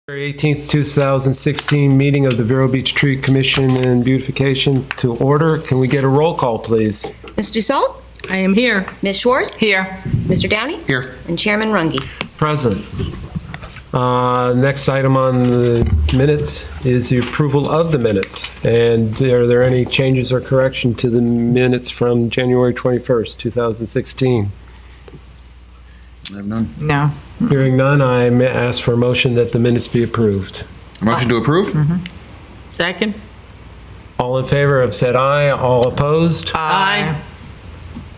February 18th, 2016 meeting of the Vero Beach Tree Commission and Beautification to order. Can we get a roll call, please? Ms. Dussault? I am here. Ms. Schwartz? Here. Mr. Downey? Here. And Chairman Runge. Present. Next item on the minutes is the approval of the minutes. And are there any changes or correction to the minutes from January 21st, 2016? I have none. No. Hearing none, I ask for a motion that the minutes be approved. Motion to approve? Second? All in favor have said aye. All opposed? Aye.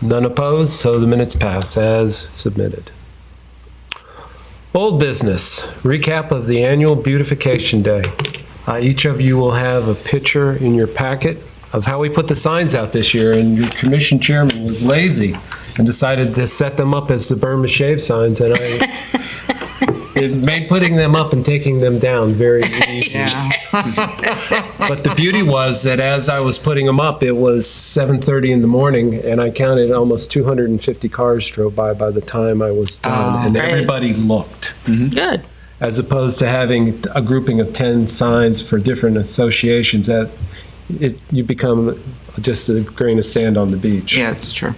None opposed, so the minutes pass as submitted. Old business, recap of the annual Beautification Day. Each of you will have a picture in your packet of how we put the signs out this year, and your commission chairman was lazy and decided to set them up as the Burma Shave signs, and it made putting them up and taking them down very easy. Yeah. But the beauty was that as I was putting them up, it was 7:30 in the morning, and I counted almost 250 cars drove by the time I was done, and great. everybody looked. Good. As opposed to having a grouping of 10 signs for different associations, you become just a grain of sand on the beach. Yeah, it's true.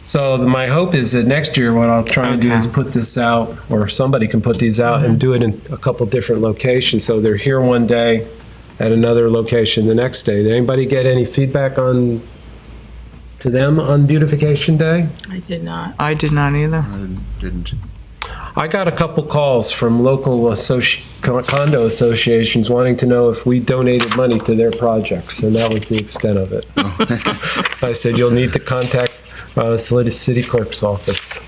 So my hope is that next year what I'll try and do is put this out, or somebody can put these out and do it in a couple different locations. So they're here one day, at another location the next day. Did anybody get any feedback to them on Beautification Day? I did not. I did not either. I didn't. I got a couple calls from local condo associations wanting to know if we donated money to their projects, and that was the extent of it. I said, you'll need to contact City Clerk's office.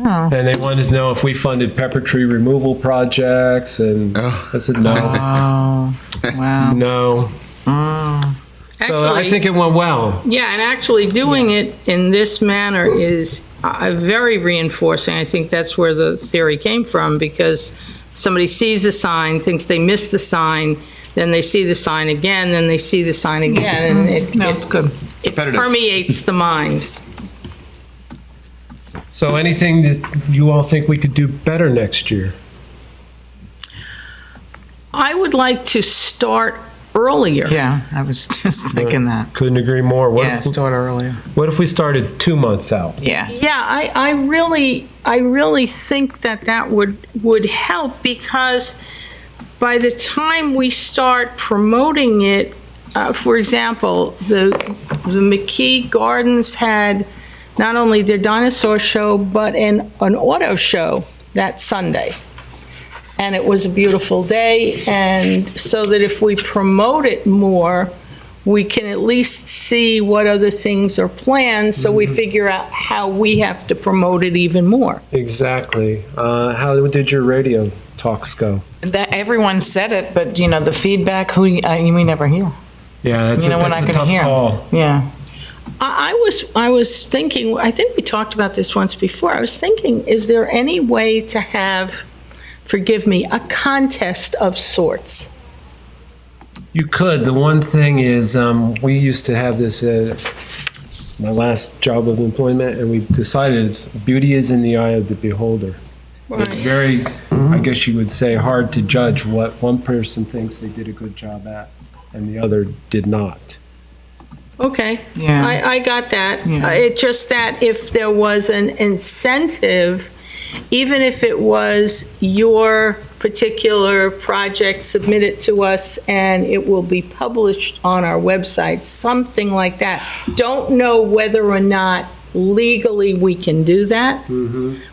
Wow. And they wanted to know if we funded pepper tree removal projects, and I said, no. Oh, wow. No. Oh. So I think it went well. Yeah, and actually doing it in this manner is very reinforcing. I think that's where the theory came from, because somebody sees the sign, thinks they missed the sign, then they see the sign again, then they see the sign again, and It's good. it permeates the mind. So anything that you all think we could do better next year? I would like to start earlier. Yeah, I was just thinking that. Couldn't agree more. Yeah, start earlier. What if we started 2 months out? Yeah. Yeah, I really think that would help, because by the time we start promoting it, for example, the McKee Gardens had not only their dinosaur show, but an auto show that Sunday. And it was a beautiful day, and so that if we promote it more, we can at least see what other things are planned, so we figure out how we have to promote it even more. Exactly. How did your radio talks go? That everyone said it, but the feedback, you may never hear. Yeah, that's we're a not going to tough hear. call. Yeah. I was thinking, I think we talked about this once before, I was thinking, is there any way to have, forgive me, a contest of sorts? You could. The one thing is, we used to have this at my last job of employment, and we decided beauty is in the eye of the beholder. It's very, I guess you would say, hard to judge what one person thinks they did a good job at and the other did not. Okay, Yeah. I got that. Yeah. It's just that if there was an incentive, even if it was your particular project, submit it to us and it will be published on our website, something like that. Don't know whether or not legally we can do that.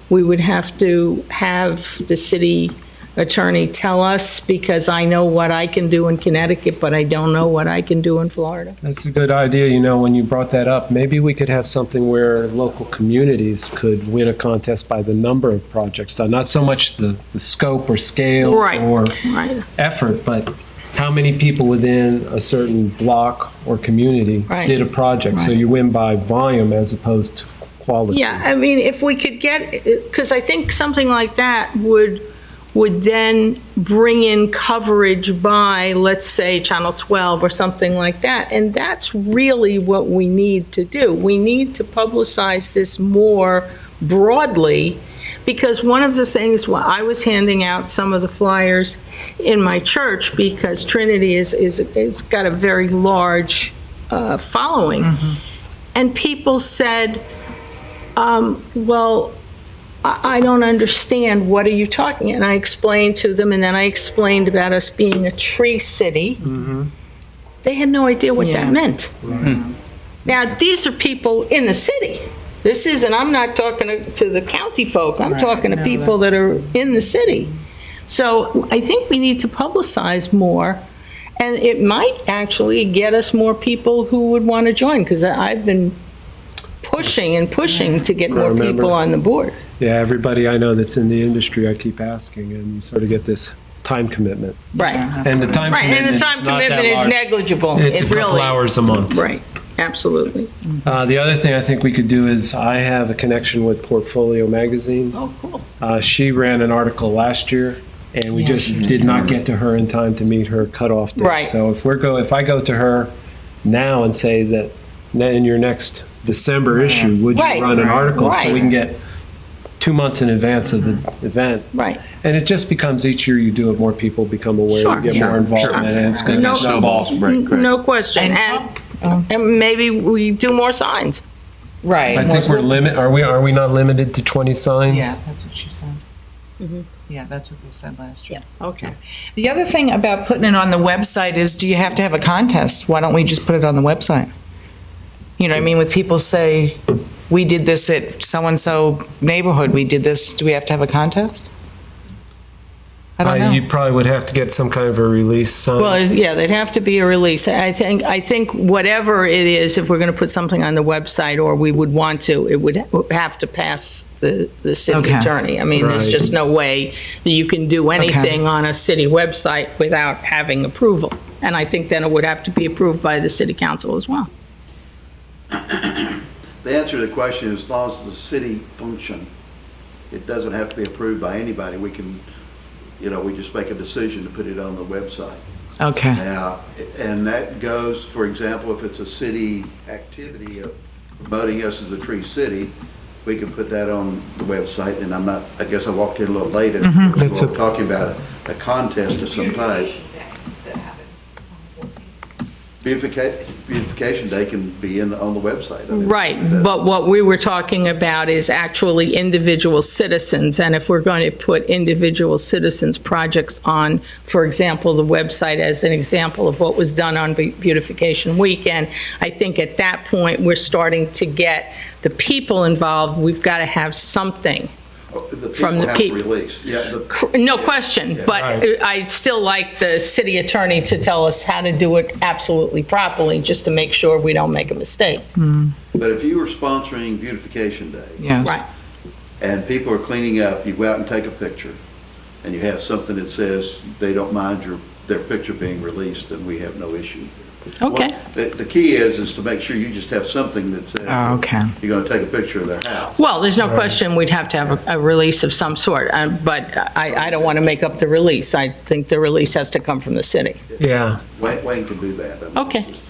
We would have to have the city attorney tell us, because I know what I can do in Connecticut, but I don't know what I can do in Florida. That's a good idea. When you brought that up, maybe we could have something where local communities could win a contest by the number of projects done. Not so much the scope or scale or Right. effort, but how many people within a certain block or community Right. did a project. So Right. you win by volume as opposed to quality. Yeah, I mean, if we could get, because I think something like that would then bring in coverage by, let's say, Channel 12 or something like that. And that's really what we need to do. We need to publicize this more broadly, Because one of the things, while I was handing out some of the flyers in my church, because Trinity it's got a very large following, and people said, well, I don't understand, what are you talking? And I explained to them, and then I explained about us being a tree city. They had no idea what that meant. Now, these are people in the city. This isn't, I'm not talking to the county folk, I'm talking to people that are in the city. So I think we need to publicize more, and it might actually get us more people who would want to join, because I've been pushing and pushing to get more remember. people on the board. Yeah, everybody I know that's in the industry, I keep asking, and you sort of get this time commitment. Right. And the time Right, commitment and the is time not that commitment is large. negligible. It's It a couple really- hours a month. Right, absolutely. The other thing I think we could do is, I have a connection with Portfolio Magazine. Oh, cool. She ran an article last year, and we just did not get to her in time to meet her cutoff date. Right. So if I go to her now and say that in your next December issue, would you Right. run an article so Right. we can get 2 months in advance of the event? Right. And it just becomes, each year you do it, more people become aware, Sure, you get sure, more involved, sure. and it's going No- to snowball. No question. And maybe we do more signs. Right. I think are we not limited to 20 signs? Yeah, that's what she said. Yeah, that's what they said last year. Okay. The other thing about putting it on the website is, do you have to have a contest? Why don't we just put it on the website? You know what I mean? With people say, we did this at so-and-so neighborhood, we did this, do we have to have a contest? I don't know. You probably would have to get some kind of a release sign. Well, yeah, there'd have to be a release. I think whatever it is, if we're going to put something on the website, or we would want to, it would have to pass the city Okay. attorney. I mean, there's Right. just no way that you can do anything on a city website without having approval. And I think then it would have to be approved by the city council as well. The answer to the question is, as long as it's a city function, it doesn't have to be approved by anybody. We can, we just make a decision to put it on the website. Okay. Now, and that goes, for example, if it's a city activity of promoting us as a tree city, we can put that on the website, and I guess I walked in a little late, and That's we're talking about a contest of some type. Beautification Day can be on the website. I mean, Right, but what we were talking about is actually individual citizens, and if we're going to put individual citizens' projects on, for example, the website as an example of what was done on Beautification Weekend, I think at that point, we're starting to get the people involved. We've got to have something. The From the have people. to release. Yeah, No question, Yeah. but Right. I'd still like the city attorney to tell us how to do it absolutely properly, just to make sure we don't make a mistake. but if you were sponsoring Beautification Day, Yes. Right. and people are cleaning up, you go out and take a picture, and you have something that says they don't mind their picture being released, and we have no issue. Okay. The key is to make sure you just have something that says Oh, okay. you're going to take a picture of their house. Well, there's no question we'd have to have a release of some sort, but I don't want to make up the release. I think the release has to come from the city. Yeah. Wayne can do that. I mean, Okay. it's just-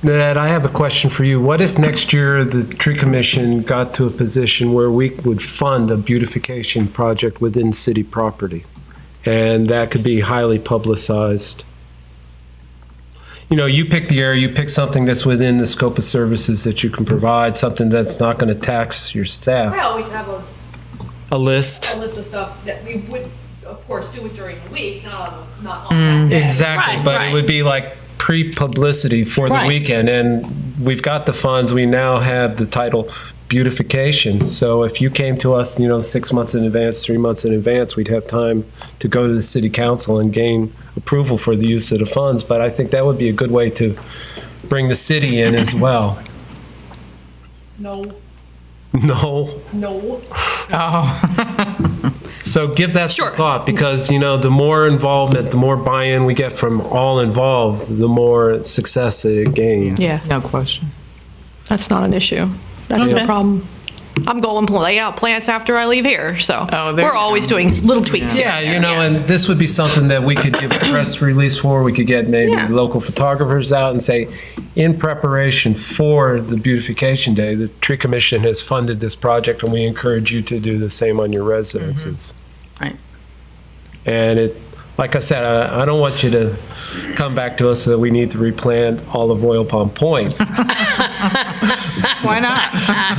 Ned, I have a question for you. What if next year the tree commission got to a position where we would fund a beautification project within city property? And that could be highly publicized. You pick the area, you pick something that's within the scope of services that you can provide, something that's not going to tax your I staff. always have A list. a list of stuff that we would, of course, do it during the week, not on that day. Exactly, Right, but right. it would be like pre-publicity for the Right. weekend, and we've got the funds, we now have the title beautification. So if you came to us, 6 months in advance, 3 months in advance, we'd have time to go to the city council and gain approval for the use of the funds. But I think that would be a good way to bring the city in as well. No, No? no. Oh. So give that Sure. some thought, because, the more involvement, the more buy-in we get from all involved, the more success it gains. Yeah. No question. That's not an issue. That's Okay. no problem. I'm going to lay out plants after I leave here, so Oh, there we're you always go. doing little tweaks. Yeah, and this would be something that we could give a press release for. We could get maybe Yeah. local photographers out and say, in preparation for the Beautification Day, the Tree Commission has funded this project, and we encourage you to do the same on your residences. Right. And like I said, I don't want you to come back to us that we need to replant all of Royal Palm Point. Why not?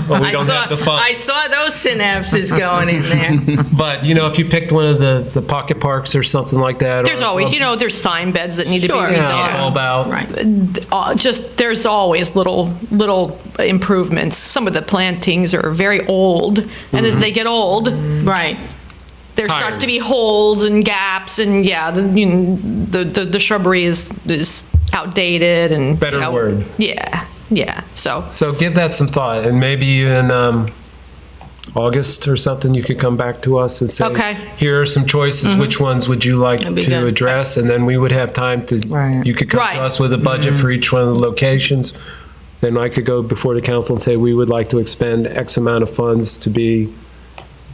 But we don't have the funds. I saw those synapses going in there. But, if you picked one of the pocket parks or something like that. There's always, there's sign beds that need to be Sure. Yeah, redone. all about. Right. There's always little improvements. Some of the plantings are very old, and as they get old, Right. there Tired. starts to be holes and gaps, and the shrubbery is outdated and Better word. Yeah. So give that some thought, and maybe in August or something, you could come back to us and say, Okay. here are some choices. Which ones would you like That'd be to good. address? And then we would have time to, Right. you could come Right. to us with a budget for each one of the locations. Then I could go before the council and say, we would like to expend X amount of funds to be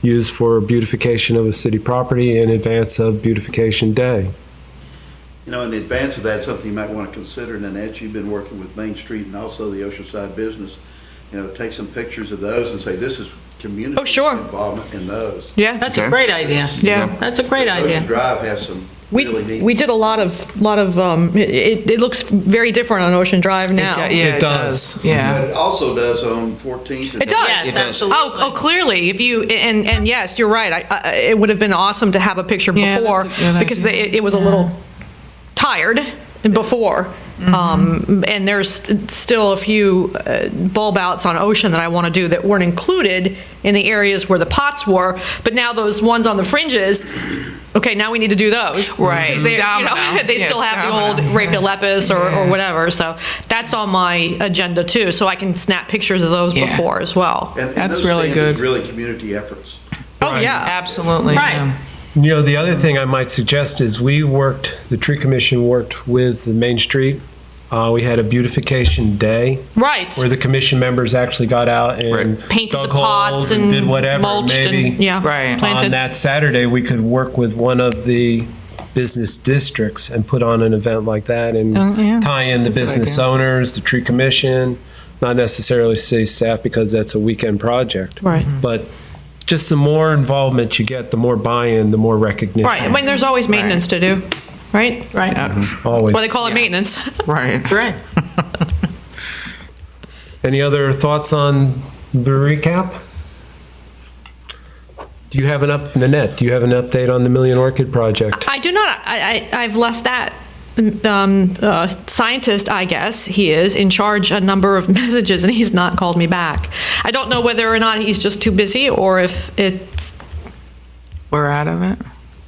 used for beautification of a city property in advance of Beautification Day. In advance of that, something you might want to consider, and Nanette, you've been working with Main Street and also the Oceanside Business, take some pictures of those and say, this is community Oh, sure. involvement in those. Yeah. That's a great idea. Yeah. That's a great idea. Ocean Drive has some really neat. We did a lot of it looks very different on Ocean Drive now. It does. does. Yeah. But it also does on 14th. and It does. Yes, It does. absolutely. Oh, clearly, if you and yes, you're right. It would have been awesome to have a picture Yeah, before that's a good because idea. it was a little tired before. And there's still a few bulb outs on Ocean that I want to do that weren't included in the areas where the pots were. But now those ones on the fringes, okay, now we need to do those. Right. Because they, Domino. they Yeah, still it's have domino. the old Raphael Lepis or whatever. So that's on my agenda too. So I can snap pictures of those Yeah. before as well. And That's those really standards good. Really community efforts. Oh, Right. yeah. Absolutely. Right. yeah. The other thing I might suggest is the Tree Commission worked with the Main Street. We had a beautification day Right. where the commission members actually got out and Painted dug the pots holes and did whatever. mulched Maybe and, yeah, Right. planted. on that Saturday, we could work with one of the business districts and put on an event like that and Oh, yeah. tie in the business idea. owners, the Tree Commission, not necessarily city staff because that's a weekend project. Right. But just the more involvement you get, the more buy-in, the more recognition. Right. I mean, there's always maintenance to do, right? Right. Always. Well, they call it maintenance. Right. That's right. Any other thoughts on the recap? Do you have Nanette, do you have an update on the Million Orchid Project? I do not. I've left that scientist, I guess he is, in charge a number of messages, and he's not called me back. I don't know whether or not he's just too busy or if it's, We're out of it.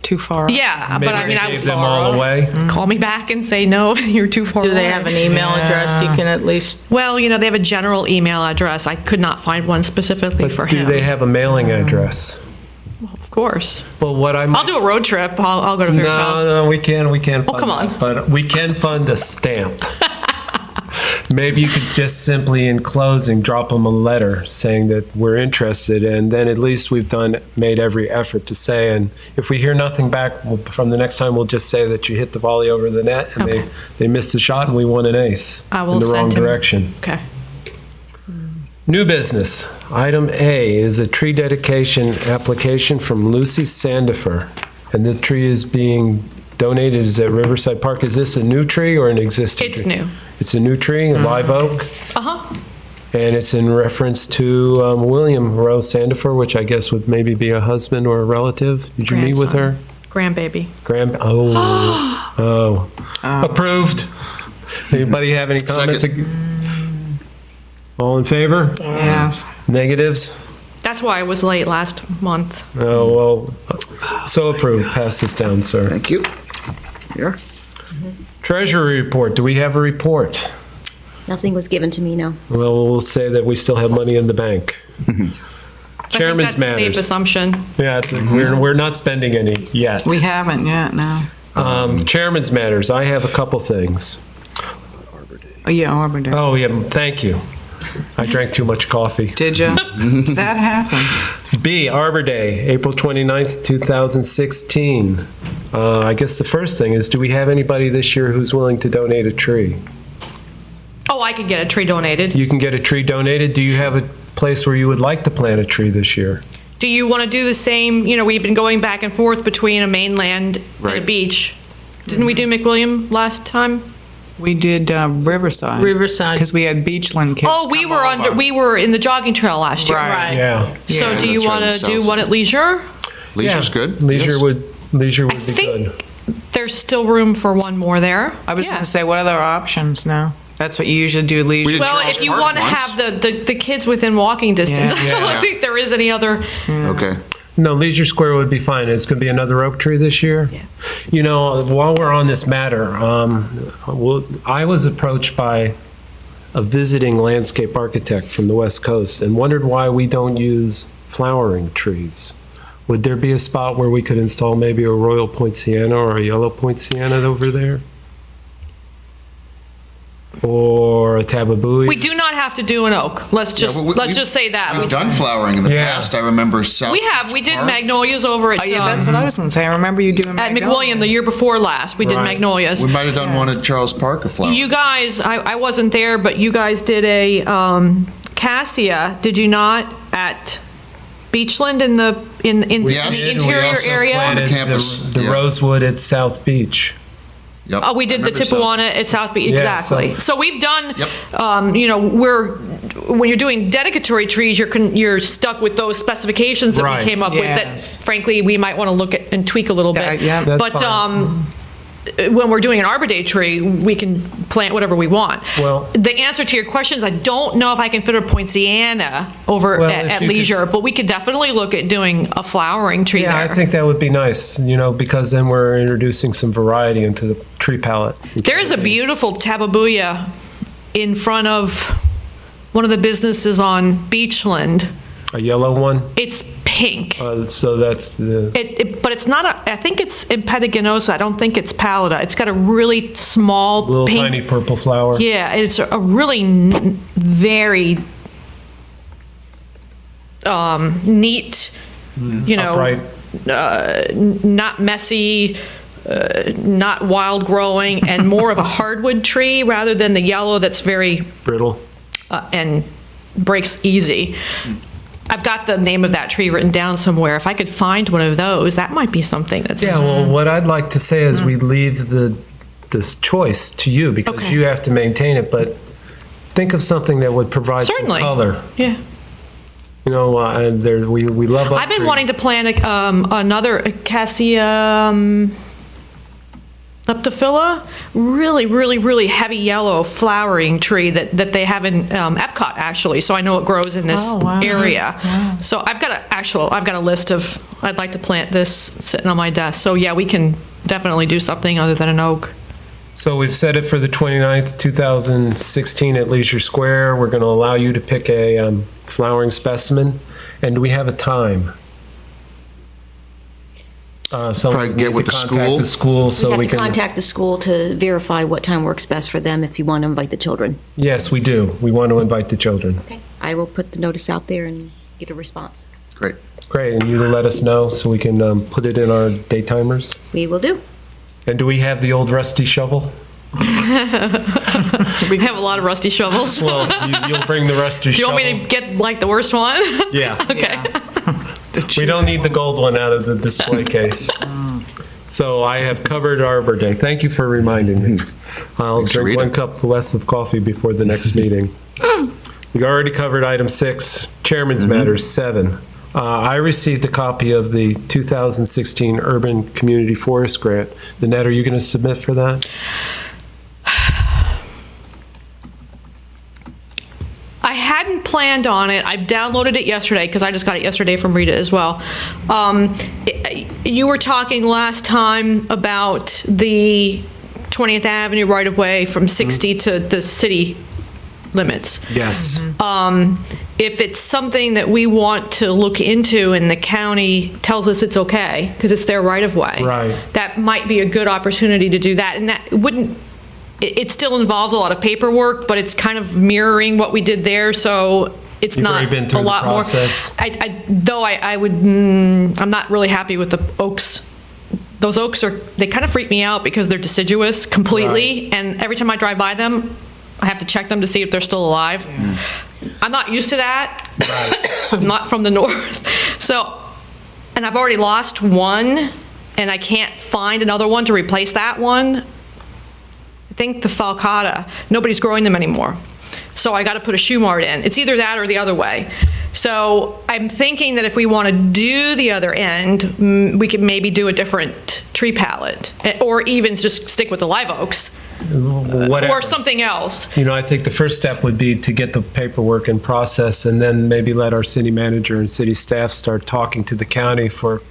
Too far. yeah, Maybe but I mean, they I gave them all away? call me back and say, no, you're too far Do they away. have an email address you can at least? Well, they have a general email address. I could not find one specifically But for do him. they have a mailing address? Of course. Well, what I I'll do a road trip. I'll go to Fairchild. No, we can't fund come on. that, but we can fund a stamp. Maybe you could just simply, in closing, drop them a letter saying that we're interested, and then at least we've made every effort to say, and if we hear nothing back from the next time, we'll just say that you hit the volley over the net, and Okay. they missed the shot, and we won an ace I will in the send wrong him- direction. Okay. New business. Item A is a tree dedication application from Lucie Sandifer. And this tree is being donated, is at Riverside Park. Is this a new tree or an existing It's tree? new. It's a new tree, a live oak, Uh-huh. and it's in reference to William Rose Sandifer, which I guess would maybe be a husband or a relative. Did you meet with her? Grandbaby. Oh. Approved. Anybody have any comments? All in favor? Yes. Negatives? That's why I was late last month. Oh, well, so approved. Pass this down, sir. Thank you. Here. Treasury report. Do we have a report? Nothing was given to me, no. Well, we'll say that we still have money in the bank. Chairman's I think that's a safe matters. assumption. Yeah, we're not spending any yet. We haven't yet, no. Chairman's matters. I have a couple things. Oh, yeah, Arbor Day. Oh, yeah, thank you. I drank too much coffee. Did you? That happened. B, Arbor Day, April 29th, 2016. I guess the first thing is, do we have anybody this year who's willing to donate a tree? Oh, I could get a tree donated. You can get a tree donated. Do you have a place where you would like to plant a tree this year? Do you want to do the same? You know, we've been going back and forth between a mainland and a Right. beach. Didn't we do McWilliam last time? We did Riverside. Riverside. Because we had Beachland kids. Oh, we come were over. we were in the jogging trail last year. Right. Yeah. So Yeah, do you that's right, want the to do south one side. at Leisure? Leisure's Yeah. good. Leisure Yes. would be I good. think there's still room for one more there. I was Yeah. going to say, what other options now? That's what you usually do, We leisure. did Well, Charles if you Park want to once. have the kids within walking distance, Yeah. I don't Yeah. think there is any other. Okay. No, Leisure Square would be fine. It's going to be another oak tree this year. Yeah. You know, while we're on this matter, I was approached by a visiting landscape architect from the West Coast and wondered why we don't use flowering trees. Would there be a spot where we could install maybe a Royal Poinciana or a Yellow Poinciana over there? Or a Tababui? We do not have to do an oak. Let's just Yeah, let's just say that. We've done flowering in the Yeah. past. I remember South. We did Park. magnolias over at Oh, yeah, that's what I was going to say. I remember you doing at magnolias. McWilliam the year before last. We did Right. magnolias. We might have done one at Charles Park of flowering. You guys, I wasn't there, but you guys did a cassia, did you not, at Beachland in the Yes. the We interior also area? planted- Planted campus, the yeah. Rosewood at South Beach. Yep. Oh, we did the I remember South. Tippewana at South Beach, Yeah, exactly. so- So we've done, Yep. you know, when you're doing dedicatory trees, you're stuck with those specifications that Right. we came up with Yes. that, frankly, we might want to look at and tweak a little Yeah, bit. yeah. That's But fine. when we're doing an Arbor Day tree, we can plant whatever we want. Well- the answer to your question is I don't know if I can fit a poinciana over Well, at if you could- Leisure, but we could definitely look at doing a flowering tree Yeah, there. I think that would be nice, you know, because then we're introducing some variety into the tree palette. There's a beautiful tababuya in front of one of the businesses on Beachland. A yellow one, It's pink. so that's the, But it's not I think it's impetaginosa. I don't think it's pallida. It's got a really small little pink. tiny purple flower. Yeah, it's a really very neat, you know, Upright. not messy, not wild growing, and more of a hardwood tree rather than the yellow that's very Brittle. and breaks easy. I've got the name of that tree written down somewhere. If I could find one of those, that might be something that's. Yeah, well, what I'd like to say is we leave this choice to you because Okay. you have to maintain it, but think of something that would provide Certainly. some color. Yeah. You know, and we love oak I've been trees. wanting to plant another Acacia leptophila, really heavy yellow flowering tree that they have in Epcot actually. So I know it grows in this Oh, wow. area. Wow. So I've got a list of I'd like to plant this sitting on my desk. So yeah, we can definitely do something other than an oak. So we've set it for the 29th, 2016 at Leisure Square. We're going to allow you to pick a flowering specimen. And do we have a time? Someone Probably would get need with to the contact school. the school so We have we to can. contact the school to verify what time works best for them if you want to invite the children. Yes, we do. We want to invite the children. Okay. I will put the notice out there and get a response. Great. Great, and you let us know so we can put it in our day timers. We will do. And do we have the old rusty shovel? We have a lot of rusty shovels. Well, you'll bring the rusty Do you shovel. want me to get like the worst one? Yeah. Okay. We don't need the gold one out of the display case. So I have covered Arbor Day. Thank you for reminding me. I'll Thanks for drink one reading. cup less of coffee before the next meeting. We already covered item 6, Chairman's Matters 7. I received a copy of the 2016 Urban Community Forest Grant. Nanette, are you going to submit for that? I hadn't planned on it. I downloaded it yesterday because I just got it yesterday from Rita as well. You were talking last time about the 20th Avenue right-of-way from 60 to the city limits. Yes. If it's something that we want to look into and the county tells us it's okay, because it's their right-of-way. Right. That might be a good opportunity to do that. And that wouldn't it still involves a lot of paperwork, but it's kind of mirroring what we did there, so it's You've not already been through a the lot process. more. I'm not really happy with the oaks. Those oaks they kind of freak me out because they're deciduous completely, and every time I drive by them, I have to check them to see if they're still alive. I'm not used to that. I'm not from the north. So, and I've already lost one, and I can't find another one to replace that one. I think the falcata, nobody's growing them anymore. So I got to put a shoe mart in. It's either that or the other way. So I'm thinking that if we want to do the other end, we could maybe do a different tree palette, or even just stick with the live oaks. Whatever. Or something else. I think the first step would be to get the paperwork in process, and then maybe let our city manager and city staff start talking to the county for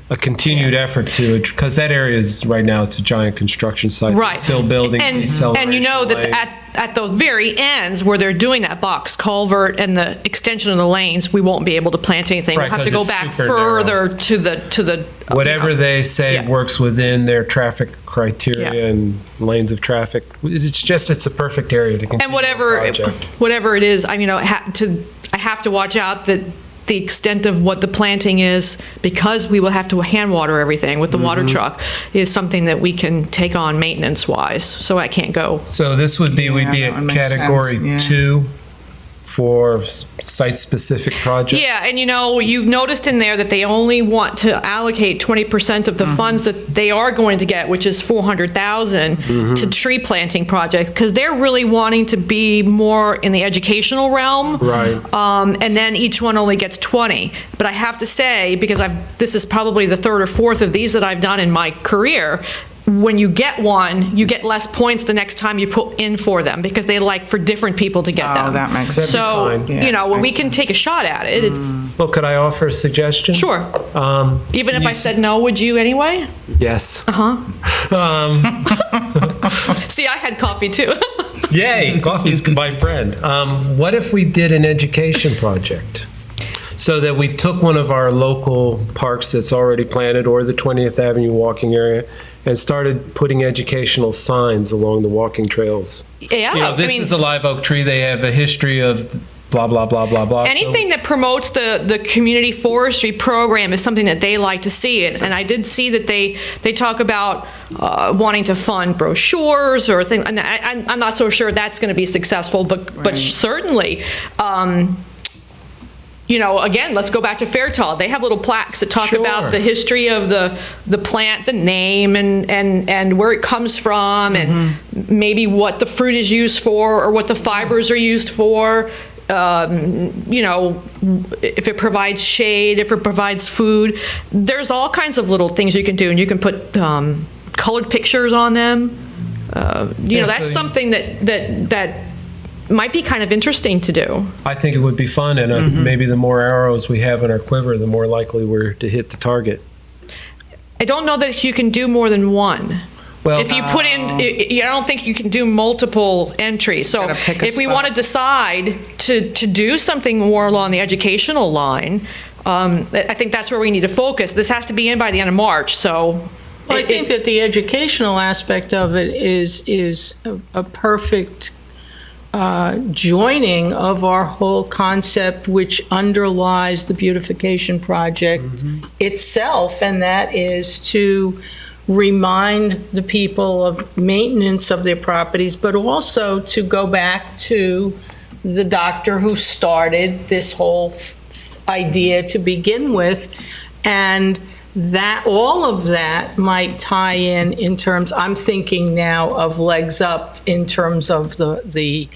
a continued effort to, because that area is, right now, it's a giant construction site. They're Right. still building And deceleration you know that lanes. at the very ends where they're doing that box culvert and the extension of the lanes, we won't be able to plant anything. Right, We'll have to 'cause go it's back super narrow. further to the Whatever they say Yeah. works within their traffic criteria Yeah. and lanes of traffic. It's a perfect area to continue and the whatever it is. I mean, I have to watch out that the extent of what the planting is, because we will have to hand water everything with the water truck, is something that we can take on maintenance wise. So I can't go. So this would be, we'd be Yeah, at that makes category sense, yeah. 2 for site-specific projects? Yeah, and you've noticed in there that they only want to allocate 20% of the funds that they are going to get, which is $400,000 to tree planting projects, because they're really wanting to be more in the educational realm. Right. And then each one only gets 20. But I have to say, because this is probably the third or fourth of these that I've done in my career, when you get one, you get less points the next time you put in for them, because they like for different people to get them. Oh, that makes sense. So, fine. Yeah, when we makes can take a shot at it, Well, could I offer a suggestion? sure. Even if you I said no, would you anyway? Yes. See, I had coffee too. Yay, coffee's my friend. What if we did an education project? So that we took one of our local parks that's already planted, or the 20th Avenue walking area, and started putting educational signs along the walking trails. Yeah, This is a live oak tree. They have a history of blah, blah, blah, blah, blah. anything that promotes the community forestry program is something that they like to see. And I did see that they talk about wanting to fund brochures or things. And I'm not so sure that's going to be successful, but certainly. Again, let's go back to Fairtall. They have little plaques that talk Sure. about the history of the plant, the name, and where it comes from, and maybe what the fruit is used for, or what the fibers are used for. If it provides shade, if it provides food. There's all kinds of little things you can do, and you can put colored pictures on them. That's something that might be kind of interesting to do. I think it would be fun, and maybe the more arrows we have in our quiver, the more likely we're to hit the target. I don't know that you can do more than one. Well, If you put in, I don't think you can do multiple entries. So Gotta pick a if we spot. want to decide to do something more along the educational line, I think that's where we need to focus. This has to be in by the end of March, so. Well, I think that the educational aspect of it is a perfect joining of our whole concept, which underlies the beautification project itself, and that is to remind the people of maintenance of their properties, but also to go back to the doctor who started this whole idea to begin with, and that all of that might tie in terms, I'm thinking now of legs up in terms of the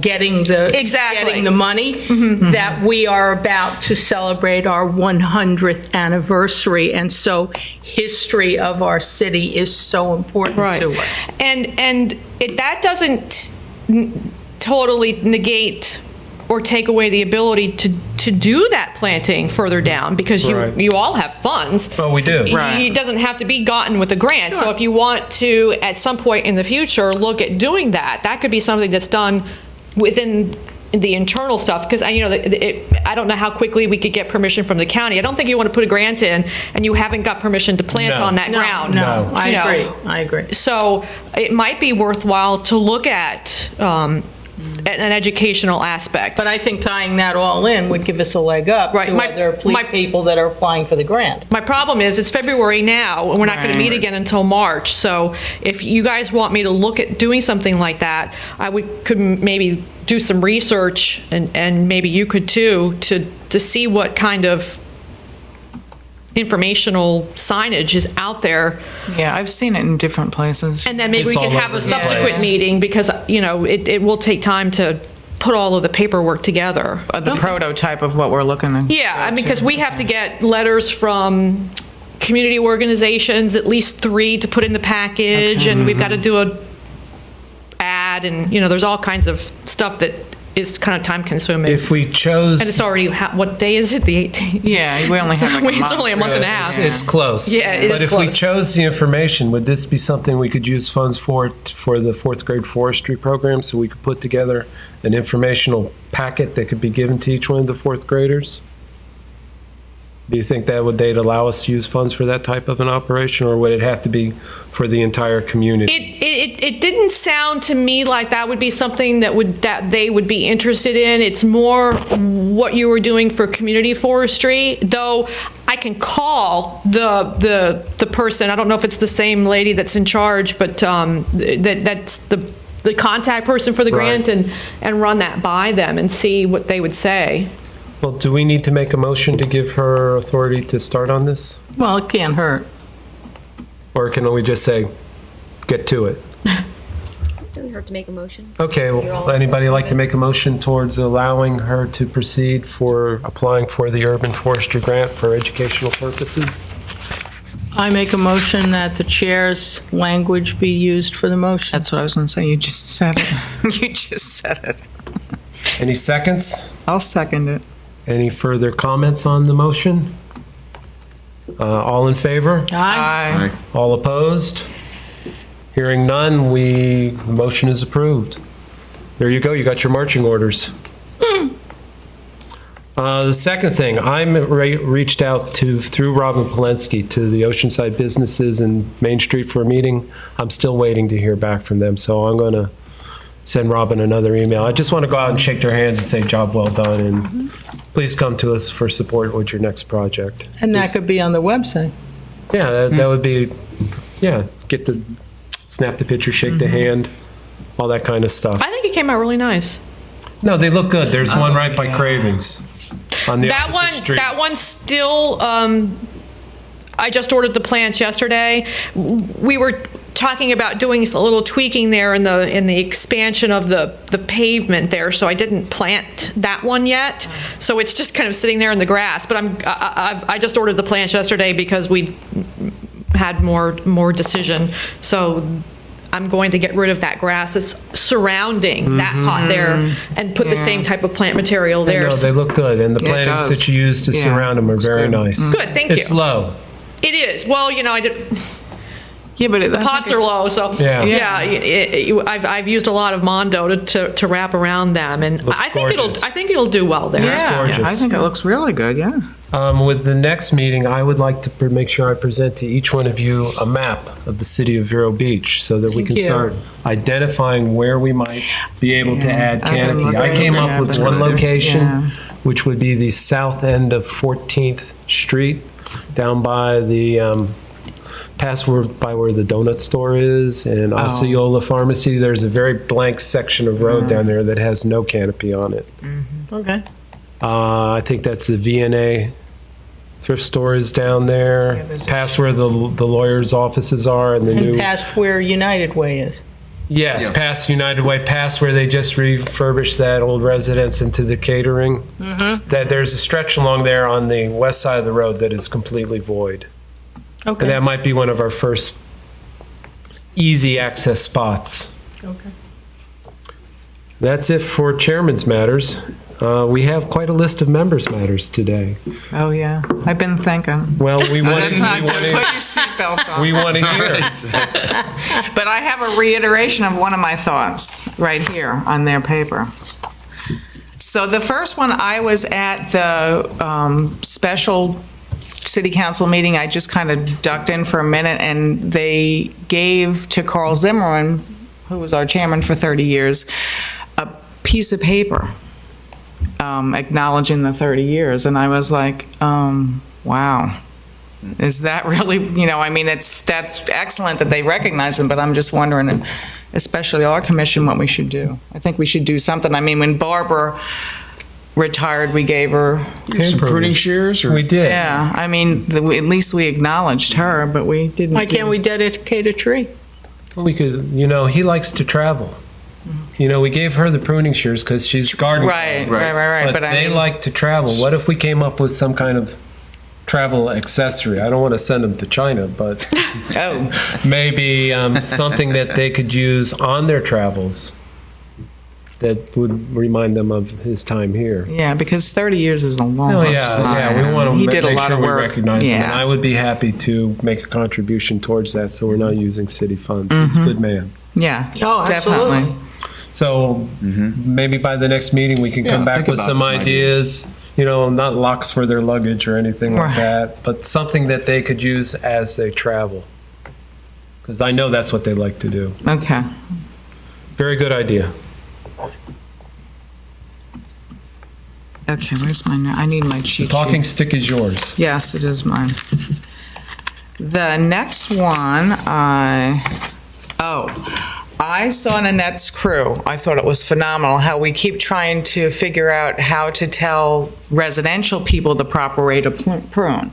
getting the money, that we are about to celebrate our 100th anniversary, and so history of our city is so important to us. And that doesn't totally negate or take away the ability to do that planting further down, because Right. you all have funds. Oh, we do. It doesn't have to be gotten with a grant. Sure. So if you want to, at some point in the future, look at doing that, that could be something that's done within the internal stuff, because I don't know how quickly we could get permission from the county. I don't think you want to put a grant in and you haven't got permission to plant No. on that ground. No, I You know. agree. I agree. So it might be worthwhile to look at an educational aspect. But I think tying that all in would give us a leg up Right. to other people that are applying for the grant. My problem is it's February now, and we're not going to Right. meet again until March. So if you guys want me to look at doing something like that, could maybe do some research, and maybe you could too, to see what kind of informational signage is out there. Yeah, I've seen it in different places. And then maybe we It's can all have over a the subsequent place. meeting, because, it will take time to put all of the paperwork together. The prototype of what we're looking at. Yeah, I mean, because we have to get letters from community organizations, at least 3 to put in the package, and we've got to do a ad, and, there's all kinds of stuff that is kind of time consuming. If we chose. And it's already, what day is it? The 18th? Yeah, we only have like a It's month. only a month and a half. It's close. Yeah, it but is if we close. chose the information, would this be something we could use funds for the fourth grade forestry program, so we could put together an informational packet that could be given to each one of the fourth graders? Do you think they'd allow us to use funds for that type of an operation, or would it have to be for the entire community? It didn't sound to me like that would be something that they would be interested in. It's more what you were doing for community forestry, though I can call the person. I don't know if it's the same lady that's in charge, but that's the contact person for the Right. grant, and run that by them and see what they would say. Well, do we need to make a motion to give her authority to start on this? Well, it can't hurt. Or can we just say, get to it? Doesn't hurt to make a motion. Okay, well, anybody like to make a motion towards allowing her to proceed for applying for the urban forestry grant for educational purposes? I make a motion that the chair's language be used for the motion. That's what I was going to say. You just said it. You just said it. Any seconds? I'll second it. Any further comments on the motion? All in favor? Aye. Aye. All opposed? Hearing none, the motion is approved. There you go, you got your marching orders. The second thing, I reached out through Robin Polensky to the Oceanside businesses in Main Street for a meeting. I'm still waiting to hear back from them, so I'm going to send Robin another email. I just want to go out and shake their hands and say, job well done, and please come to us for support with your next project. And that could be on the website. Yeah, that would be, get the, snap the picture, shake the hand, all that kind of stuff. I think it came out really nice. No, they look good. There's one right by Cravings on the opposite street. That one still, I just ordered the plants yesterday. We were talking about doing a little tweaking there in the expansion of the pavement there, so I didn't plant that one yet. So it's just kind of sitting there in the grass. But I just ordered the plants yesterday because we had more decision. So I'm going to get rid of that grass that's surrounding that pot there, and put the same type of plant material there. No, they look good, and the Yeah, it plantings does. that you use to Yeah, surround them are looks very good. nice. Good, thank you. It's low. It is. Well, I did. Yeah, but The pots are low, so Yeah. I've used a lot of Mondo to wrap around them, and Looks I think gorgeous. it'll do well there. Yeah, gorgeous. I think it looks really good. Yeah. With the next meeting, I would like to make sure I present to each one of you a map of the City of Vero Beach, so that we Thank can you. start identifying where we might be able to add I've been canopy. looking I came at up with that. one location, Yeah. which would be the south end of 14th Street, down by the past by where the donut store is, and Osceola Pharmacy. There's a very blank section of road down there that has no canopy on it. Okay. I think that's the VNA thrift store is down there, Yeah, there's a- past where the lawyers' offices are, and the And new. past where United Way is. Yes, Yeah. past United Way, past where they just refurbished that old residence into the catering. That there's a stretch along there on the west side of the road that is completely void. And Okay. that might be one of our first easy access spots. Okay. That's it for chairman's matters. We have quite a list of members' matters today. Oh yeah. I've been thinking. Well, we want That's not good. Put to your seatbelts on. we want to hear. But I have a reiteration of one of my thoughts right here on their paper. So the first one, I was at the special city council meeting. I just kind of ducked in for a minute, and they gave to Carl Zimmerman, who was our chairman for 30 years, a piece of paper acknowledging the 30 years. And I was like, wow. Is that really, I mean, that's excellent that they recognize them, but I'm just wondering, especially our commission, what we should do. I think we should do something. I mean, when Barbara retired, we gave her, Some pruning shears? Or? We did. yeah, I mean, at least we acknowledged her, but we didn't. Why can't we dedicate a tree? We could, he likes to travel. We gave her the pruning shears because she's gardening. Right. But I they mean, like to travel. What if we came up with some kind of travel accessory? I don't want to send them to China, but oh, maybe something that they could use on their travels that would remind them of his time here. yeah, because 30 years is a long time. We want to He make did a lot sure of we work. recognize him. And Yeah. I would be happy to make a contribution towards that, so we're not using city funds. He's a good man. Yeah, Oh, definitely. absolutely. So maybe by the next meeting, we can come back think with about some some ideas. Not locks for their luggage or anything like Right. that, but something that they could use as they travel. Because I know that's what they like to do. Okay. Very good idea. Okay, where's my, I need my The cheat talking sheet. stick is yours. Yes, it is mine. The next one, I saw Nanette's crew. I thought it was phenomenal how we keep trying to figure out how to tell residential people the proper way to prune.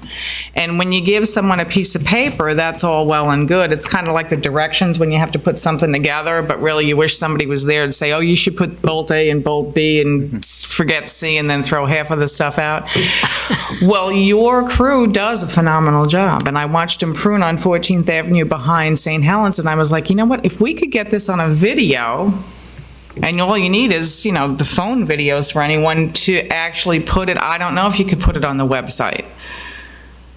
And when you give someone a piece of paper, that's all well and good. It's kind of like the directions when you have to put something together, but really you wish somebody was there to say, oh, you should put bolt A and bolt B and forget C and then throw half of the stuff out. Well, your crew does a phenomenal job. And I watched them prune on 14th Avenue behind St. Helens, and I was like, you know what? If we could get this on a video, and all you need is, the phone videos for anyone to actually put it, I don't know if you could put it on the website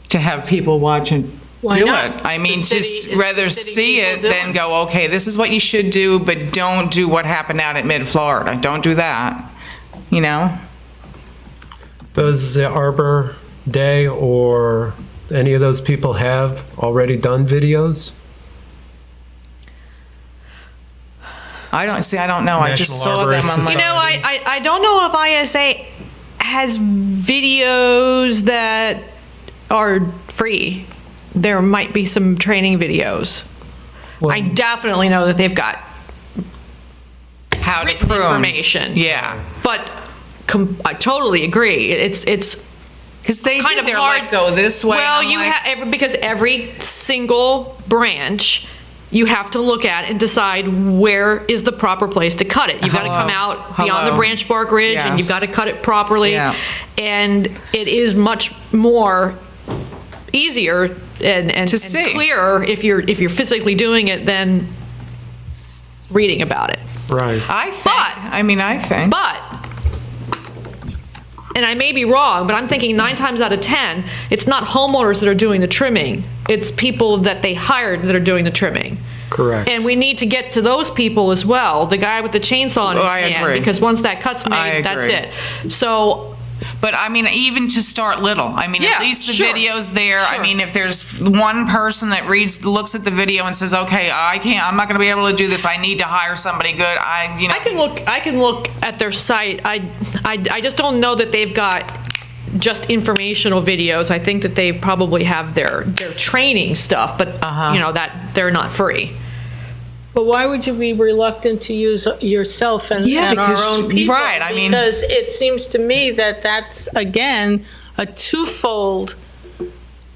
to have people watch and Why do not? it. I It's mean, the city- just it's rather the city see people it doing than it. go, okay, this is what you should do, but don't do what happened out at Mid-Florida. Don't do that, Does the Arbor Day or any of those people have already done videos? I don't know. I just National saw them Arborist on my... Society. I don't know if ISA has videos that are free. There might be some training videos. Well, I definitely know that they've got How to written prune. information. Yeah. But I totally agree. It's Because they kind did of their, hard. like, go this way. Well, and I'm you like, have because every single branch you have to look at and decide where is the proper place to cut it. You've got to come out beyond the branch bark ridge, and you've Yes. got to cut it properly. Yeah. And it is much more easier and To see. clearer if you're physically doing it than reading about it. right. I think. But, and I may be wrong, but I'm thinking 9 times out of 10, it's not homeowners that are doing the trimming. It's people that they hired that are doing the trimming. Correct. And we need to get to those people as well. The guy with the chainsaw in his I hand, agree. because once that cut's I made, that's agree. it. So, But I mean, even to start little. I mean, Yeah, at least the sure. video's there. I Sure. mean, if there's one person that looks at the video and says, "Okay, I'm not going to be able to do this. I need to hire somebody good." I can look at their site. I just don't know that they've got just informational videos. I think that they probably have their training stuff, but that they're not free. But why would you be reluctant to use yourself and, Yeah, and our because- own people? right, I mean- Because it seems to me that that's, again, a twofold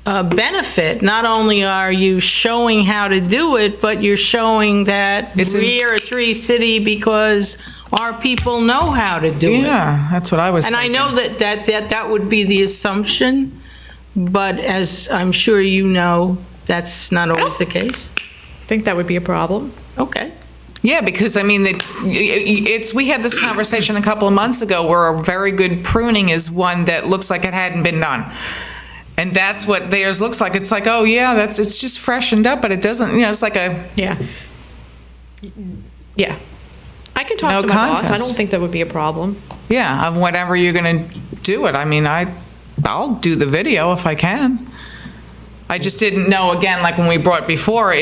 benefit. Not only are you showing how to do it, but you're showing that we're a tree city because our people know how to do it. Yeah, that's what I was. And I thinking. know that would be the assumption, but as I'm sure you know, that's not always the case. I think that would be a problem. Okay. Yeah, because I mean, it's we had this conversation a couple of months ago where a very good pruning is one that looks like it hadn't been done. And that's what theirs looks like. It's like, oh yeah, it's just freshened up, but it doesn't, it's like a, Yeah. I can talk No to my boss. I contest. don't think that would be a problem. Yeah, of whatever you're going to do it. I mean, I'll do the video if I can. I just didn't know, again, like when we brought before,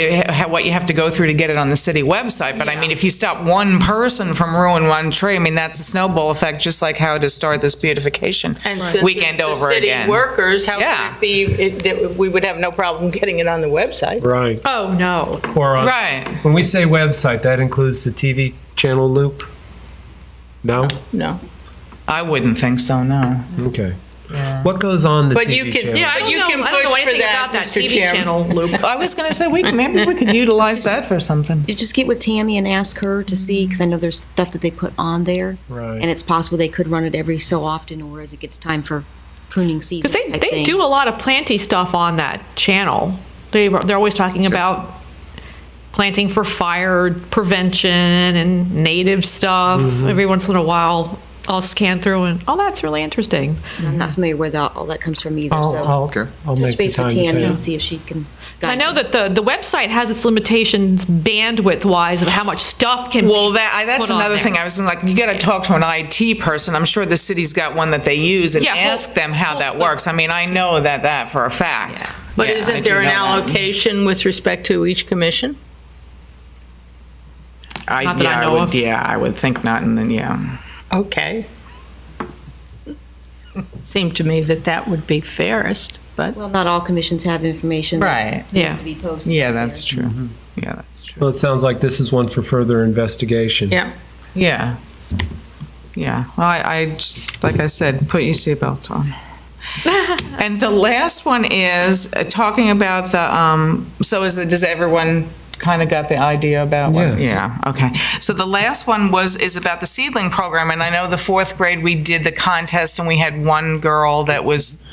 what you have to go through to get it on the city website. But I mean, if you stop one person from ruining one tree, I mean, that's a snowball effect, just like how to start this beautification And since weekend it's the over city again. workers, how Yeah. could it be, that we would have no problem getting it on the website? Right. Oh, no. Or on, Right. when we say website, that includes the TV channel loop? No? No. I wouldn't think so, no. Okay. What goes on the But TV you can- channel? Yeah, I But don't you know. can I don't know push for anything that, about that Mr. TV Chairman. channel loop. I was going to say, maybe we could utilize that for something. You just get with Tammy and ask her to see, because I know there's stuff that they put on there. Right. And it's possible they could run it every so often, or as it gets time for pruning season. Because type they thing. do a lot of planty stuff on that channel. They're always talking about planting for fire prevention and native stuff. Every once in a while, I'll scan through and, oh, that's really interesting. I'm not familiar where all that comes from either, so I'll touch make the base time with to Tammy tell. and see if she can. I guide know you. that the website has its limitations bandwidth-wise of how much stuff can Well, be that's put on another there. thing. I was like, you got to talk to an IT person. I'm sure the city's got one that they use and Yeah, ask them how that works. I mean, I know that for a fact. But Yeah, I isn't do there an know that. allocation with respect to each commission? Not that I know of. Yeah, I would think not. And then, yeah. Okay. Seemed to me that would be fairest, but Well, not all commissions have information Right. that needs Yeah. to be posted. Yeah, that's true. Yeah, that's true. Well, it sounds like this is one for further investigation. yeah. Yeah. Yeah. Well, I like I said, put your seatbelts on. And the last one is talking about the, does everyone kind of got the idea about what? Yes. Yeah, okay. So the last one is about the seedling program, and I know the fourth grade, we did the contest, and we had one girl that was,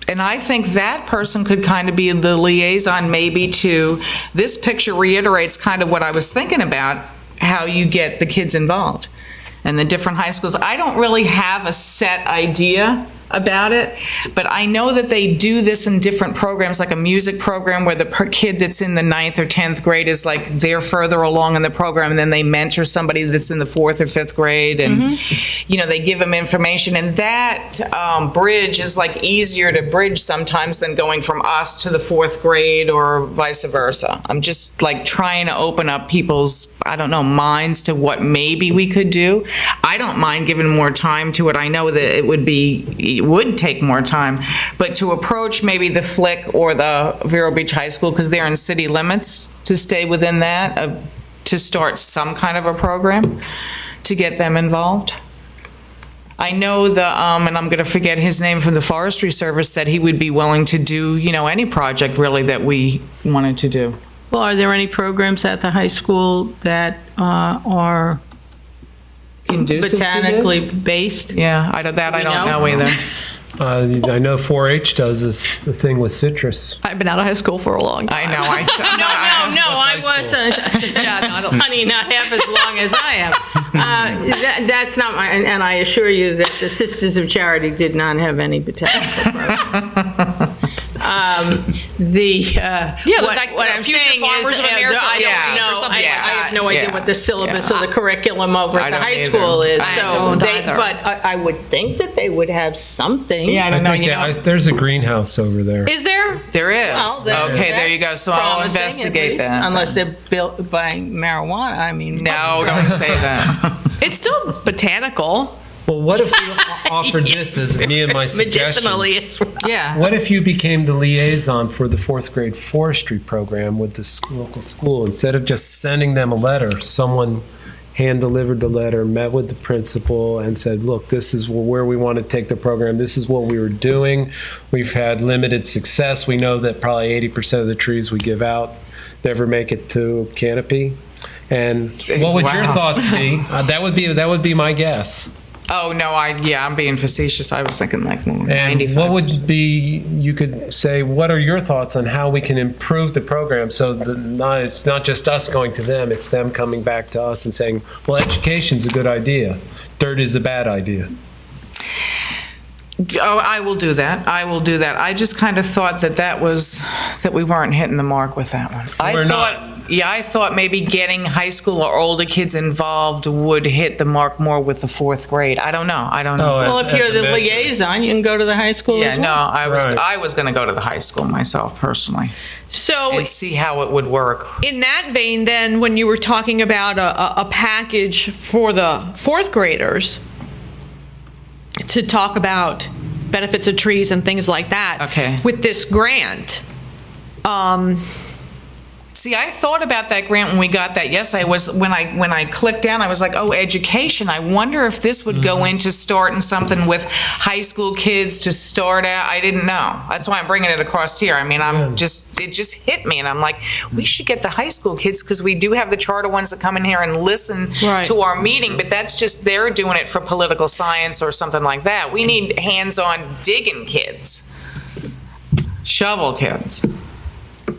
and I think that person could kind of be the liaison maybe to, this picture reiterates kind of what I was thinking about, how you get the kids involved and the different high schools. I don't really have a set idea about it, but I know that they do this in different programs, like a music program where the kid that's in the 9th or 10th grade is like they're further along in the program, and then they mentor somebody that's in the 4th or 5th grade, and they give them information, and that bridge is like easier to bridge sometimes than going from us to the 4th grade or vice versa. I'm just like trying to open up people's, I don't know, minds to what maybe we could do. I don't mind giving more time to it. I know that it would take more time, but to approach maybe the Flick or the Vero Beach High School, because they're in city limits, to stay within that, to start some kind of a program to get them involved. I know and I'm going to forget his name, from the Forestry Service, said he would be willing to do, any project really that we wanted to do. Well, are there any programs at the high school that are Conducive to this? botanically based? Yeah, I don't know? know either. I know 4-H does the thing with citrus. I've been out of high school for a long time. I know. I wasn't. Yeah, no, I don't. Honey, not half as long as I am. That's not my, and I assure you that the Sisters of Charity did not have any botanical programs. What I'm Future saying is, Farmers of America I Yeah, don't know. something I like that. have no idea Yeah. what the syllabus or the curriculum over I at the don't high either. school is. I So don't either. but I would think that they would have something. Yeah, I don't know. There's a greenhouse over there. Is there? There is. Well, then Okay, there you go. that's So I'll promising, at investigate least, that. Unless they're buying marijuana. I mean, No, don't say that. It's still botanical. Well, what if we offered this as me and my medicinally suggestions? as well. Yeah. What if you became the liaison for the 4th grade forestry program with the local school? Instead of just sending them a letter, someone hand-delivered the letter, met with the principal, and said, look, this is where we want to take the program. This is what we were doing. We've had limited success. We know that probably 80% of the trees we give out never make it to canopy. And what would your Wow. thoughts be? That would be my guess. Oh, no, I'm being facetious. I was thinking like more And 95. what would be, you could say, what are your thoughts on how we can improve the program so that it's not just us going to them, it's them coming back to us and saying, well, education's a good idea, dirt is a bad idea. Oh, I will do that. I just kind of thought that we weren't hitting the mark with that one. We're I not. thought Yeah, I thought maybe getting high school or older kids involved would hit the mark more with the fourth grade. I don't know. Well, if you're the liaison, you can go to the high school Yeah, as no, well. I was going to go to the high school myself personally So and see how it would work. in that vein, then, when you were talking about a package for the fourth graders to talk about benefits of trees and things like that, Okay. with this grant, See, I thought about that grant when we got that. Yes, I was when I clicked down, I was like, oh, education. I wonder if this would go into starting something with high school kids to start out. I didn't know. That's why I'm bringing it across here. I mean, it just hit me, and I'm like, we should get the high school kids because we do have the charter ones that come in here and listen Right. to our meeting. But that's just they're doing it for political science or something like that. We need hands-on digging kids, shovel kids.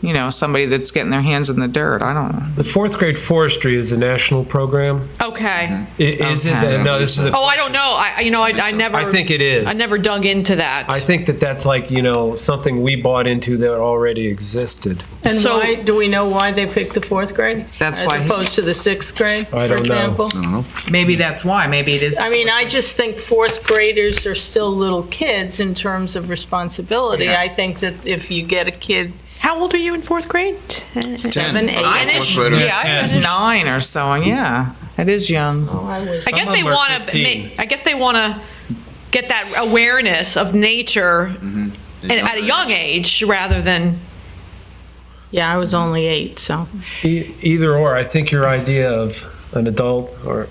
You know, somebody that's getting their hands in the dirt. I don't know. The fourth grade forestry is a national program. okay. Is it? Okay. No, this is a. Oh, I don't know. I never. I think it is. I never dug into that. I think that's like, something we bought into that already existed. And So- why, do we know why they picked the fourth grade? That's why- As opposed to the sixth grade, I for don't know. example? Maybe that's why. Maybe it is. I mean, I just think fourth graders are still little kids in terms of responsibility. Yeah. I think that if you get a kid How old are you in fourth grade? 7, 8, I just, I was 9 or so. Yeah, it is young. I guess Some they of them are want 15. to. I guess they want to get that awareness of nature at a young age rather than. Yeah, I was only 8, so. Either or. I think your idea of an adult or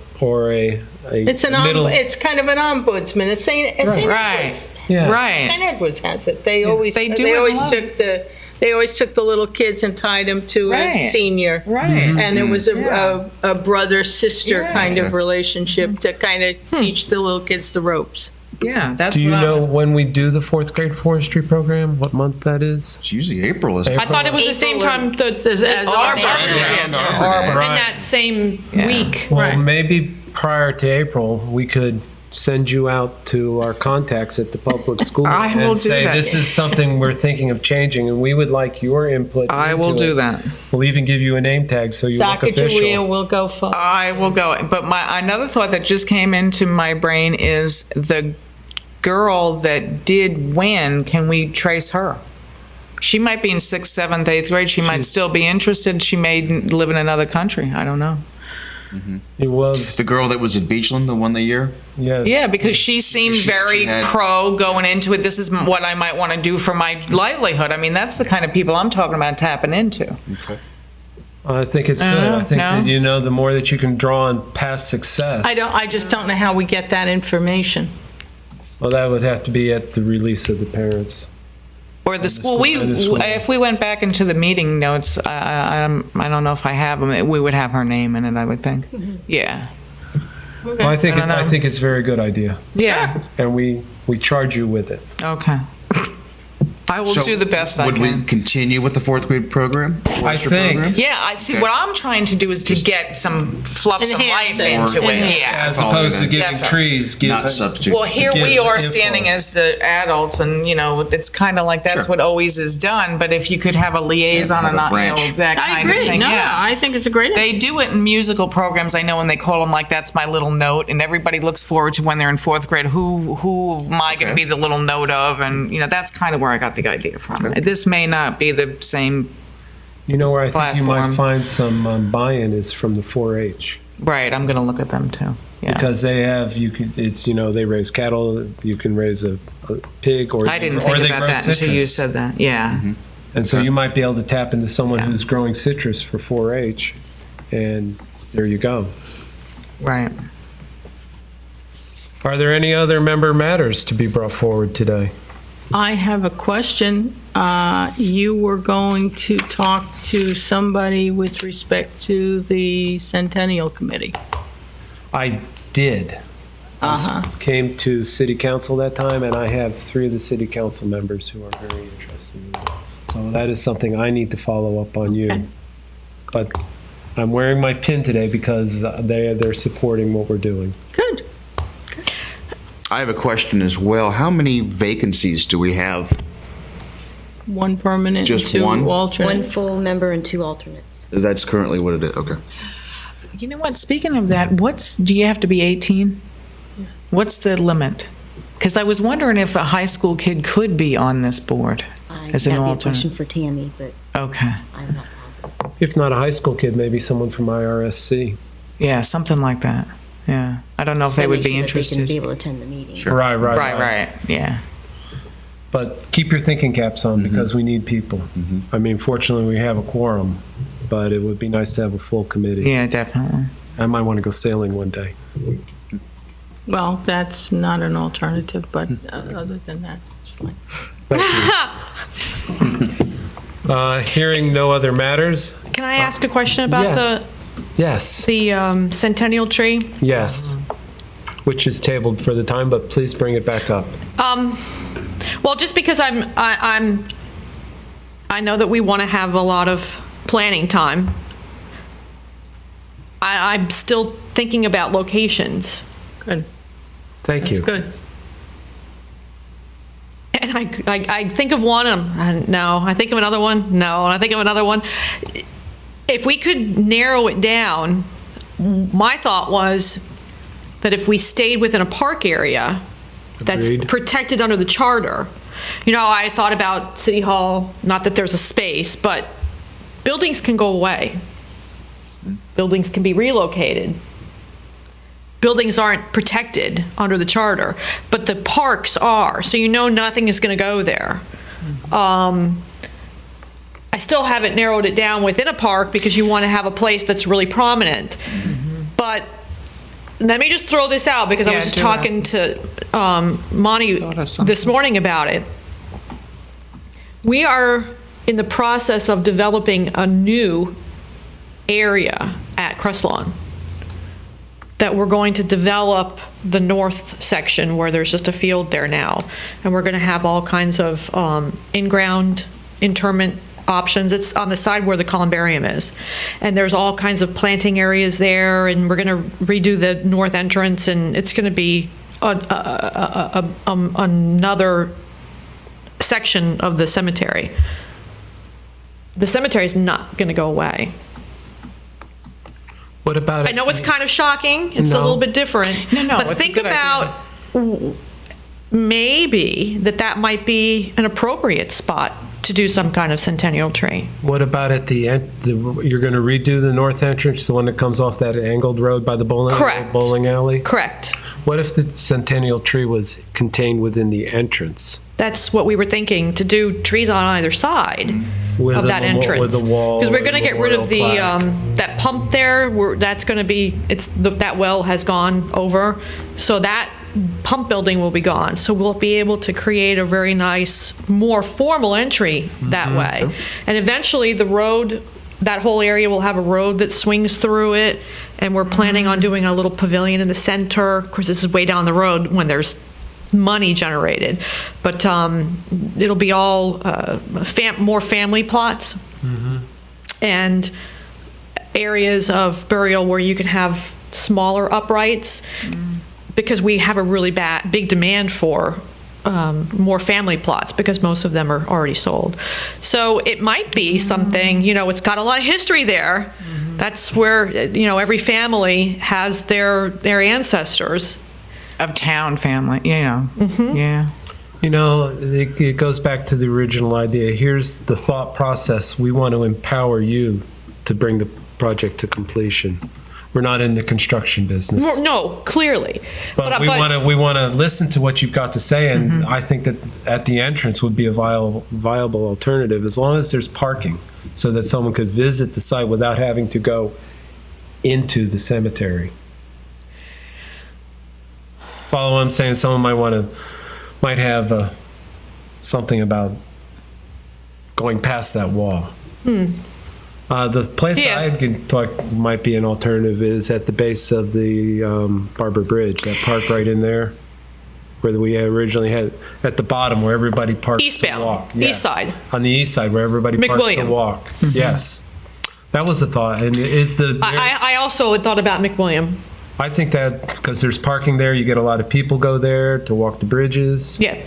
a It's middle. it's kind of an ombudsman. It's St. Right. Edwards. Yeah. Right. St. Edwards has it. They always They do they it a always lot. took the little kids and tied them to Right. a senior. Right. And it was Yeah. a brother-sister Yeah. kind of relationship to kind of teach the little kids the ropes. Yeah, that's Do you what know when we do the fourth grade forestry program? What month that is? It's usually April, isn't it? I thought it was the same time As Arbor. Arbor. Yeah, it's Arbor. Arbor. in that same week. Well, Right. maybe prior to April, we could send you out to our contacts at the public school I will and do say, that. this is something we're thinking of changing, and we would like your input. I will into do it. that. We'll even give you a name tag so you look Sacagawea official. will go for. I will go. But another thought that just came into my brain is the girl that did win. Can we trace her? She might be in 6th, 7th, 8th grade. She might still be interested. She may live in another country. I don't know. It was, The girl that was at Beachland, the one the year? yeah. Yeah, because she seemed She very had- pro going into it. This is what I might want to do for my livelihood. I mean, that's the kind of people I'm talking about tapping into. Okay. I think it's good. I think that, the more that you can draw on past success. I just don't know how we get that information. Well, that would have to be at the release of the parents. Or the school. If we went back into the meeting notes, I don't know if I have them. We would have her name in it, I would think. Yeah. Well, I think I don't know. it's a very good idea, Yeah. and we charge you with it. Okay. I will So do the best I Would can. we continue with the fourth grade program? Forestry think. program? Yeah, I see. Okay. What I'm trying to do is to get some fluff, some Enhance life it. into it. Enhance. Yeah. As opposed to giving Definitely. trees, Not substitute. Well, here Give we are info. standing as the adults, and it's kind of like that's Sure. what always is done. But if you could have a liaison Yeah, and have a not, branch. that I kind agree. of thing. No, Yeah. I think it's a great idea. They do it in musical programs, I know, and they call them like "That's My Little Note," and everybody looks forward to when they're in 4th grade. Who am I going to Okay. be the little note of? And that's kind of where I got the idea from. This may not be the same, You know where I think you might Platform. find some buy-in is from the 4-H, right? I'm going to look at them too. Yeah, because they have they raise cattle. You can raise a pig, or I didn't or think they about grow that until you citrus. said that. Yeah, And so you might be able to tap into someone Yeah. who's growing citrus for 4-H, and there you go. right. Are there any other member matters to be brought forward today? I have a question. You were going to talk to somebody with respect to the Centennial Committee. I did. Uh-huh. Came to city council that time, and I have 3 of the city council members who are very interested in it. So that is something I need to follow up on you. Okay. But I'm wearing my pin today because they're supporting what we're doing. Good. I have a question as well. How many vacancies do we have One permanent, Just two one? alternate. One full member and 2 alternates. That's currently what it is, okay. You know what, speaking of that, do you have to be 18? What's the limit? Because I was wondering if a high school kid could be on this board as an That'd be a alternate. question for Tammy, but Okay, I'm not positive. If not a high school kid, maybe someone from IRSC. yeah, something like that, yeah. I don't know if So they would make be sure that interested. They can be able to attend the meeting. Sure. Right, yeah. But keep your thinking caps on because we need people. I mean, fortunately, we have a quorum, but it would be nice to have a full committee. Yeah, definitely. I might want to go sailing one day. Well, that's not an alternative, but other than that, it's fine. Thank you. Hearing no other matters? Can I ask a question about Yeah. Yes, the centennial tree? yes. Which is tabled for the time, but please bring it back up. Well, just because I know that we want to have a lot of planning time. I'm still thinking about locations. Good. Thank That's you. good. And I think of one, and no. I think of another one, no. And I think of another one. If we could narrow it down, my thought was that if we stayed within a park area that's Agreed. protected under the charter, I thought about City Hall, not that there's a space, but buildings can go away. Buildings can be relocated. Buildings aren't protected under the charter, but the parks are, so nothing is going to go there. I still haven't narrowed it down within a park because you want to have a place that's really prominent. But let me just throw this out because I Yeah, was just do talking to Monty Thought of something. this morning about it. We are in the process of developing a new area at Crestlawn that we're going to develop the north section where there's just a field there now. And we're going to have all kinds of in-ground interment options. It's on the side where the columbarium is. And there's all kinds of planting areas there, and we're going to redo the north entrance, and it's going to be another section of the cemetery. The cemetery is not going to go away. What about I know it's kind of shocking. It's a No. little bit different. No, but it's a think good about maybe that might be an appropriate spot to do some kind of centennial tree. What about at the end? You're going to redo the north entrance, the one that comes off that angled road by the Correct. bowling alley? Correct. What if the centennial tree was contained within the entrance? That's what we were thinking, to do trees on either side With of a that memo- entrance. with a wall Because we're and going to get rid of the memorial plaque. that pump there. That's going to be that well has gone over, so that pump building will be gone. So we'll be able to create a very nice, more formal entry that way. And eventually, the road, that whole area will have a road that swings through it. And we're planning on doing a little pavilion in the center. Of course, this is way down the road when there's money generated, but it'll be all more family plots and areas of burial where you can have smaller uprights, because we have a really big demand for more family plots because most of them are already sold. So it might be something, it's got a lot of history there. That's where, every family has their ancestors. Of town family, yeah. It goes back to the original idea. Here's the thought process. We want to empower you to bring the project to completion. We're not in the construction business. No, clearly. But we want to listen to what you've got to say, and I think that at the entrance would be a viable alternative, as long as there's parking, so that someone could visit the site without having to go into the cemetery. Follow what I'm saying? Someone might have something about going past that wall. The place Yeah. I thought might be an alternative is at the base of the Barber Bridge, that park right in there, where we originally had, at the bottom where everybody parks Eastbound, to walk. east side. On the east side where everybody parks to McWilliam. walk. Yes. That was a thought. And is the... I also had thought about McWilliam. I think that because there's parking there, you get a lot of people go there to walk the bridges. Yeah.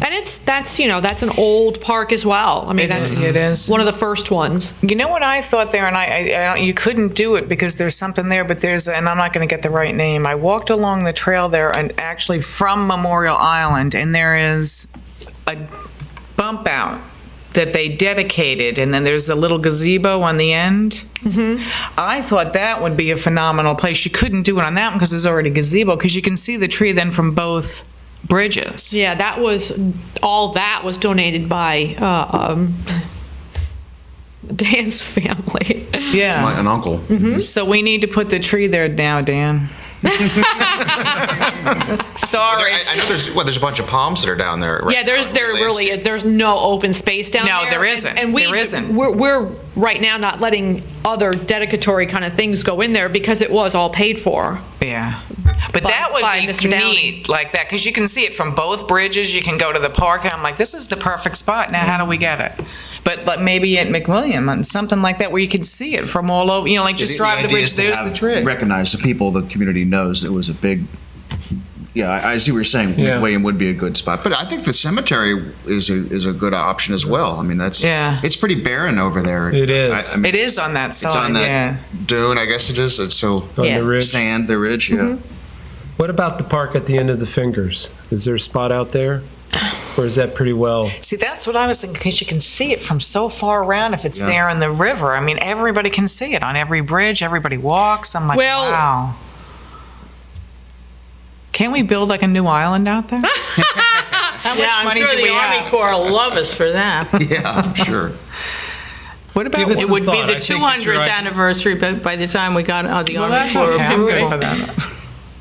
And that's an old park as well. I mean, It is. one of the first ones. You know what I thought there, and I you couldn't do it because there's something there, but and I'm not going to get the right name. I walked along the trail there, and actually from Memorial Island, and there is a bump out that they dedicated, and then there's a little gazebo on the end. Mm-hmm. I thought that would be a phenomenal place. You couldn't do it on that one because there's already a gazebo, because you can see the tree then from both bridges. Yeah, that was donated by Dan's family. Yeah. An uncle. So we need to put the tree there now, Dan. Sorry. I know there's a bunch of palms that are down there. Right Yeah, there's now. there's no open space down there. No, there isn't. And There isn't. We're right now not letting other dedicatory kind of things go in there because it was all paid for. Yeah. But By- that would by be Mr. Downey. neat, like that, because you can see it from both bridges. You can go to the park, and I'm like, this is the perfect spot. Now, how do we get it? But like maybe at McWilliam, something like that, where you can see it from all over. Like just drive the idea bridge. is to There's have- the tree. Recognize the people, the community knows it was a big. Yeah, I see what you're saying. Yeah. William would be a good spot, but I think the cemetery is a good option as well. I mean, it's pretty barren over there. It is. I mean, It is on that side. it's on that Yeah. dune, I guess it is. It's so On Yeah. the ridge. sand, the ridge. Yeah. What about the park at the end of the Fingers? Is there a spot out there? Or is that pretty well? See, that's what I was thinking, because you can see it from so far around if it's there in the river. I mean, everybody can see it on every bridge. Everybody walks. I'm like, Well- wow. Can't we build like a new island out there? How much Yeah, I'm money sure do we the Army have? Corps will love us for that. Yeah, I'm sure. What about Give us It some would be thought. the I think that your 200th idea- anniversary by the time we got the Well, Army that's Corps okay. I'm good for approval. that.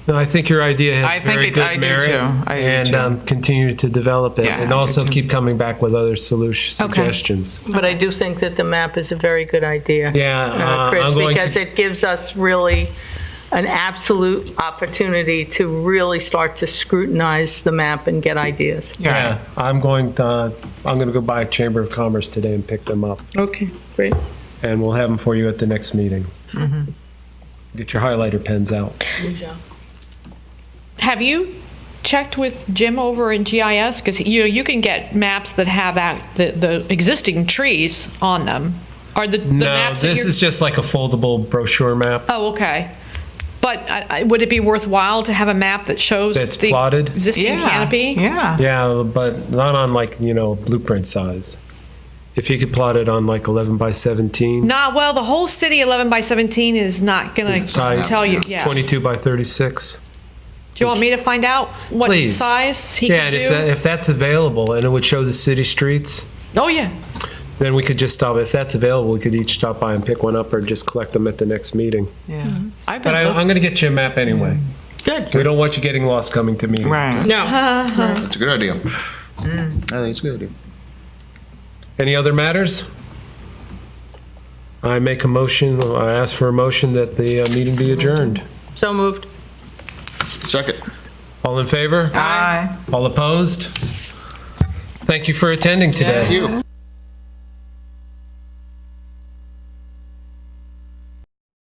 No, I think your idea has I think very it- good I do merit. too. I do and too. continue to develop it, Yeah, and I do also too. keep coming back with other suggestions. But I do think that the map is a very good idea. Yeah, Chris, I'm going because to- it gives us really an absolute opportunity to really start to scrutinize the map and get ideas. Yeah, I'm going to go by Chamber of Commerce today and pick them up, Okay, great. and we'll have them for you at the next meeting. Get your highlighter pens out. Have you checked with Jim over in GIS? Because you can get maps that have the existing trees on them. Are the No, maps that this you're- is just like a foldable brochure map. Oh, okay. But would it be worthwhile to have a map that shows That's the plotted? existing canopy? Yeah. Yeah, but not on blueprint size. If you could plot it on 11 by 17. Well, the whole city 11 by 17 is not going It's to tight. tell you. Yeah. 22 by 36. Do you want me to find out what Please. size he Yeah, can and do? if that's available and it would show the city streets, Oh, yeah. then we could just stop. If that's available, we could each stop by and pick one up or just collect them at the next meeting. Yeah. I've But been I'm going to get you a map anyway. Good. We don't want you getting lost coming to meetings. right. No, That's a good idea. I think it's a good idea. Any other matters? I ask for a motion that the meeting be adjourned. so moved. Second. All in favor? Aye. All opposed? Thank you for attending today. Thank you.